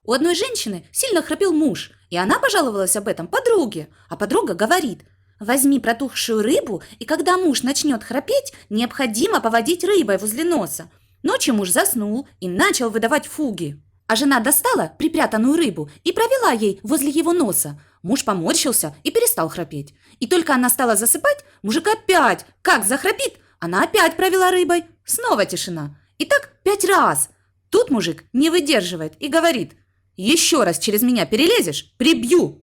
У одной женщины сильно храпел муж, и она пожаловалась об этом подруге. А подруга говорит: возьми протухшую рыбу, и когда муж начнет храпеть, необходимо поводить рыбой возле носа. Ночью муж заснул и начал выдавать фуги. А жена достала припрятанную рыбу и провела ей возле его носа. Муж поморщился и перестал храпеть. И только она стала засыпать, мужик опять, как захрапит, она опять провела рыбой. Снова тишина. И так 5 раз. Тут мужик не выдерживает и говорит: еще раз через меня перелезешь — прибью.